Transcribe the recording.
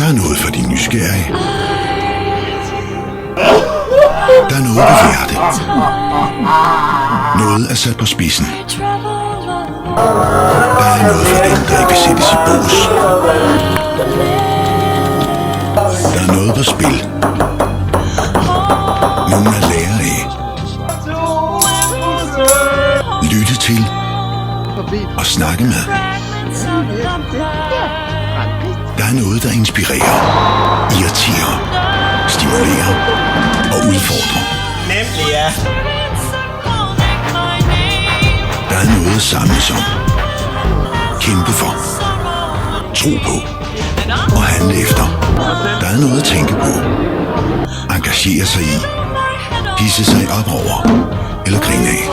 Der er noget for de nysgerrige. Der er noget på hjertet. Noget er sat på spidsen. Der er noget for dem, der ikke vil sættes i bås. Der er noget på spil. Nogen at lære af. Lytte til og snakke med. Der er noget, der inspirerer, irriterer, stimulerer og udfordrer. Nemlig, ja. Der er noget at samles om. Kæmpe for. Tro på. Og handle efter. Der er noget at tænke på. Engagere sig i. Hisse sig op over. Eller grine af.